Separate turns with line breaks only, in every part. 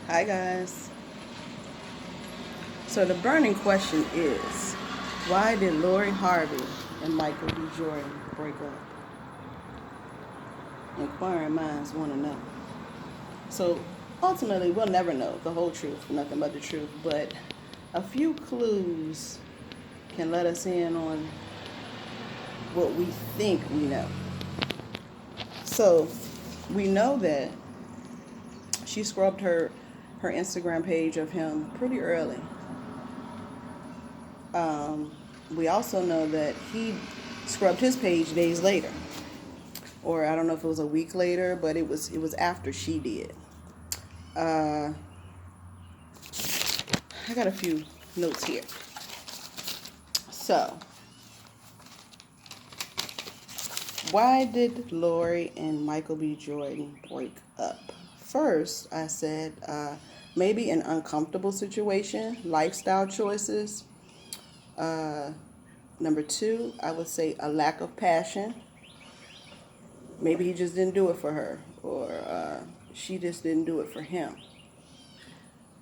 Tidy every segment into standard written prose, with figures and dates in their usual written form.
Hi guys. So the burning question is, why did Lori Harvey and Michael B. Jordan break up? Inquiring minds want to know. So ultimately, we'll never know the whole truth, nothing but the truth. But a few clues can let us in on what we think we know. So we know that she scrubbed her Instagram page of him pretty early. Um, we also know that he scrubbed his page days later, or I don't know if it was a week later, but it was after she did. Uh, I got a few notes here. So, why did Lori and Michael B. Jordan break up? First, I said maybe an uncomfortable situation, lifestyle choices. Uh, Number two, I would say a lack of passion. Maybe he just didn't do it for her, or she just didn't do it for him.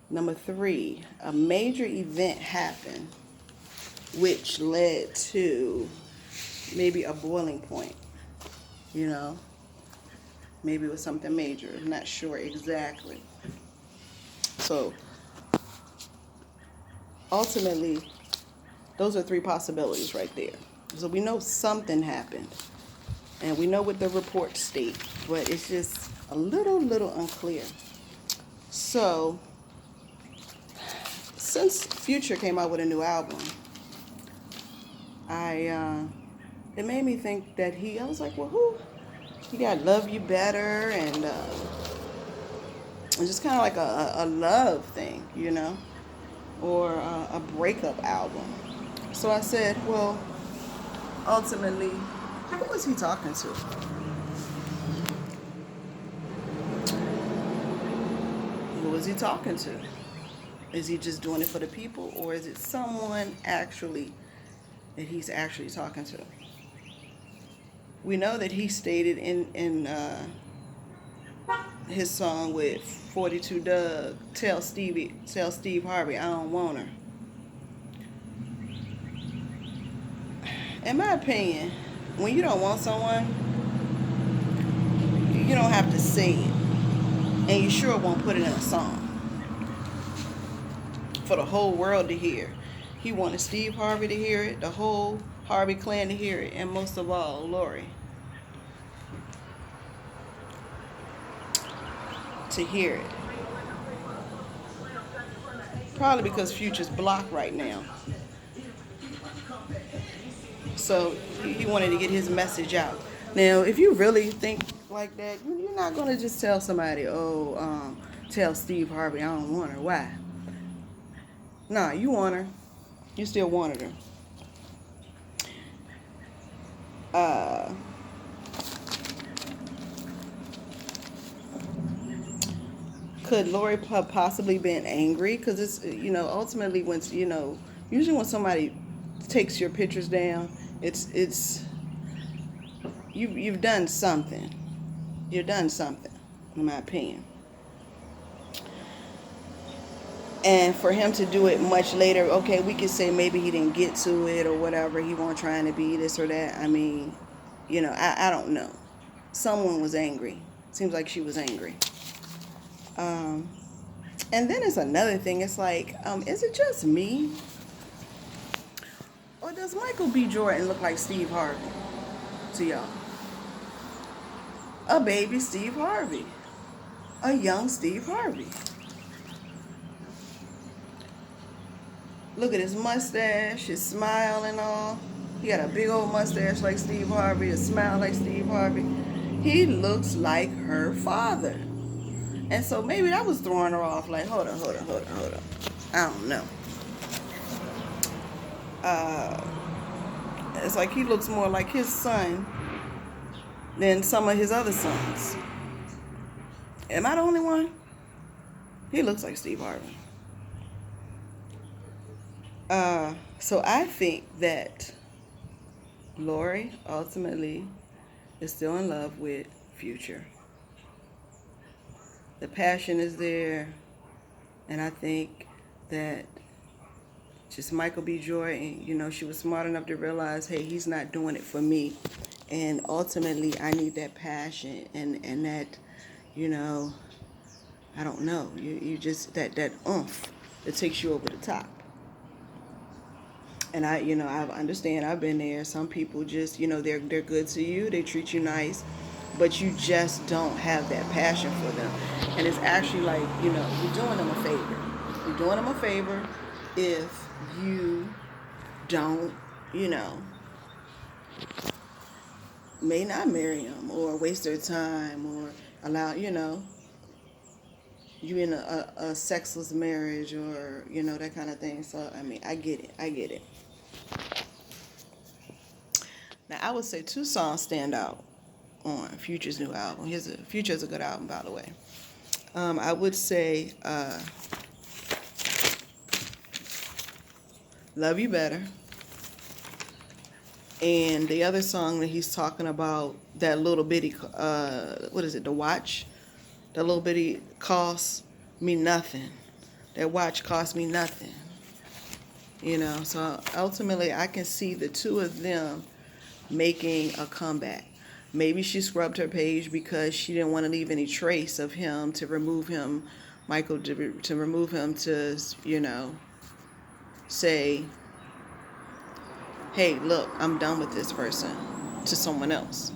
Number three, a major event happened which led to maybe a boiling point, you know? Maybe it was something major. I'm not sure exactly. So ultimately, those are three possibilities right there. So we know something happened, and we know what the reports state, but it's just a little unclear. So since Future came out with a new album, it made me think that I was like, well, who? He got Love You Better, and it's just kind of like a love thing, or a breakup album. So I said, well, ultimately, who was he talking to? Who was he talking to? Is he just doing it for the people, or is it someone actually that he's actually talking to? We know that he stated in his song with 42 Doug, tell Steve Harvey I don't want her. In my opinion, when you don't want someone, you don't have to say it, and you sure won't put it in a song for the whole world to hear. He wanted Steve Harvey to hear it, the whole Harvey clan to hear it, and most of all, Lori to hear it. Probably because Future's blocked right now. So he wanted to get his message out. Now, if you really think like that, you're not going to just tell somebody, tell Steve Harvey I don't want her. Why? Nah, you want her. You still wanted her. Uh, could Lori have possibly been angry? Because it's, ultimately usually when somebody takes your pictures down, it's you've done something. You've done something, in my opinion. And for him to do it much later, okay, we could say maybe he didn't get to it or whatever. He wasn't trying to be this or that. I mean, I don't know. Someone was angry. Seems like she was angry. Um, and then it's another thing. It's like, is it just me? Or does Michael B. Jordan look like Steve Harvey to y'all? A baby Steve Harvey. A young Steve Harvey. Look at his mustache, his smile and all. He got a big old mustache like Steve Harvey, a smile like Steve Harvey. He looks like her father. And so maybe that was throwing her off like, hold on. I don't know. Uh, it's like he looks more like his son than some of his other sons. Am I the only one? He looks like Steve Harvey. So I think that Lori ultimately is still in love with Future. The passion is there. And I think that just Michael B. Jordan, you know, she was smart enough to realize, hey, he's not doing it for me. And ultimately, I need that passion and that, you know, I don't know, you just, that oomph that takes you over the top. And I understand, I've been there. Some people just, they're good to you, they treat you nice, but you just don't have that passion for them. And it's actually like, you're doing them a favor. You're doing them a favor if you don't, you know, may not marry them or waste their time or allow, you in a sexless marriage or, that kind of thing. So, I mean, I get it. I get it. Now, I would say two songs stand out on Future's new album. Future's a good album, by the way. I would say Love You Better. And the other song that he's talking about, that little bitty, what is it, the watch? That little bitty cost me nothing. That watch cost me nothing. So ultimately I can see the two of them making a comeback. Maybe she scrubbed her page because she didn't want to leave any trace of him, to remove him, Michael, to remove him, to, say, hey, look, I'm done with this person, to someone else.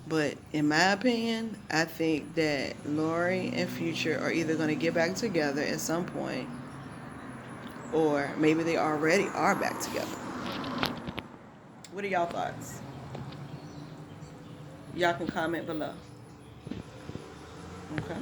But in my opinion, I think that Lori and Future are either going to get back together at some point, or maybe they already are back together. What are y'all thoughts? Y'all can comment below. Okay.